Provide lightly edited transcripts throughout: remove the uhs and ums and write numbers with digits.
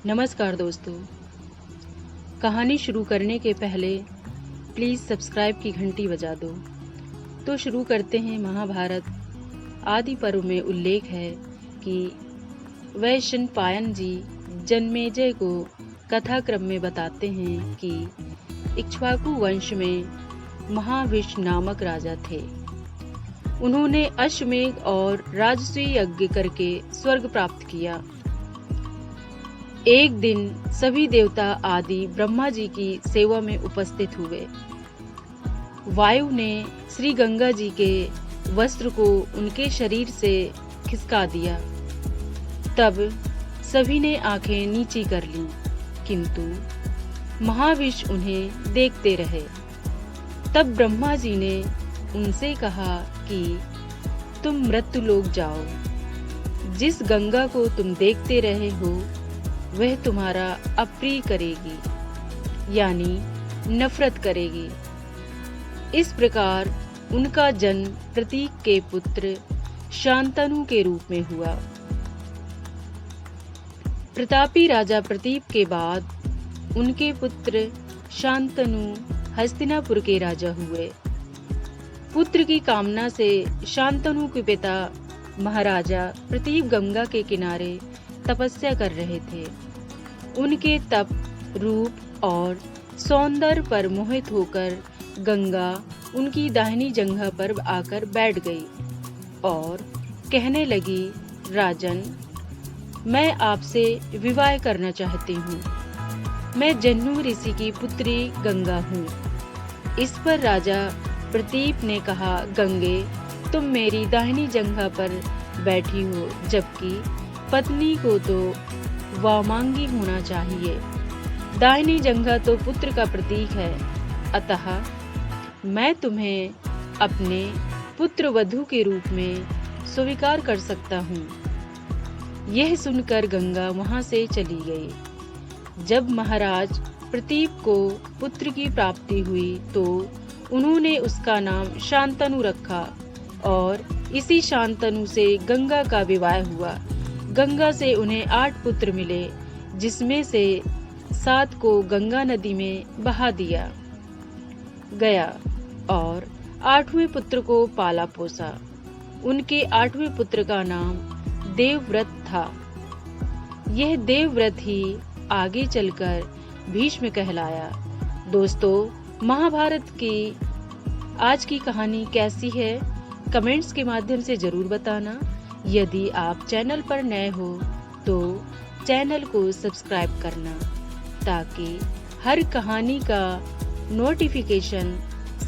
नमस्कार दोस्तों। कहानी शुरू करने के पहले प्लीज़ सब्सक्राइब की घंटी बजा दो। तो शुरू करते हैं। महाभारत आदि पर्व में उल्लेख है कि वैशंपायन जी जन्मेजय को कथाक्रम में बताते हैं कि इक्ष्वाकु वंश में महाविष नामक राजा थे। उन्होंने अश्वमेध और राजसूय यज्ञ करके स्वर्ग प्राप्त किया। एक दिन सभी देवता आदि ब्रह्मा जी की सेवा में उपस्थित हुए। वायु ने श्री गंगा जी के वस्त्र को उनके शरीर से खिसका दिया। तब सभी ने आंखें नीची कर लीं, किंतु महाविष उन्हें देखते रहे। तब ब्रह्मा जी ने उनसे कहा कि तुम मृत्युलोक जाओ। जिस गंगा को तुम देखते रहे हो वह तुम्हारा अप्रिय करेगी, यानी नफरत करेगी। इस प्रकार उनका जन्म प्रतीक के पुत्र शांतनु के रूप में हुआ। प्रतापी राजा प्रतीप के बाद उनके पुत्र शांतनु हस्तिनापुर के राजा हुए। पुत्र की कामना से शांतनु के पिता महाराजा प्रतीप गंगा के किनारे तपस्या कर रहे थे। उनके तप, रूप और सौंदर्य पर मोहित होकर गंगा उनकी दाहिनी जंघा पर आकर बैठ गई और कहने लगी, राजन, मैं आपसे विवाह करना चाहती हूँ। मैं जन्नू ऋषि की पुत्री गंगा हूँ। इस पर राजा प्रतीप ने कहा, गंगे, तुम मेरी दाहिनी जंघा पर बैठी हो, जबकि पत्नी को तो वामांगी होना चाहिए। दाहिनी जंघा तो पुत्र का प्रतीक है, अतः मैं तुम्हें अपने पुत्र वधू के रूप में स्वीकार कर सकता हूँ। यह सुनकर गंगा वहां से चली गई। जब महाराज प्रतीप को पुत्र की प्राप्ति हुई तो उन्होंने उसका नाम शांतनु रखा और इसी शांतनु से गंगा का विवाह हुआ। गंगा से उन्हें 8 पुत्र मिले, जिसमें से 7 को गंगा नदी में बहा दिया गया और 8वें पुत्र को पाला पोसा। उनके 8वें पुत्र का नाम देवव्रत था। यह देवव्रत ही आगे चलकर भीष्म कहलाया। दोस्तों, महाभारत की आज की कहानी कैसी है कमेंट्स के माध्यम से जरूर बताना। यदि आप चैनल पर नए हो तो चैनल को सब्सक्राइब करना, ताकि हर कहानी का नोटिफिकेशन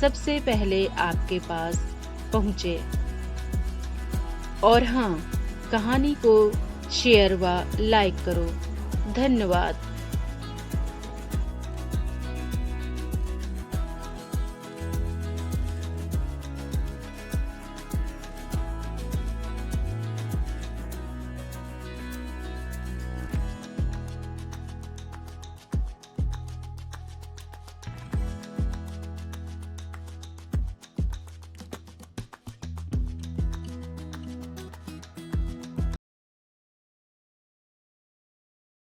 सबसे पहले आपके पास पहुंचे। और हाँ, कहानी को शेयर व लाइक करो। धन्यवाद।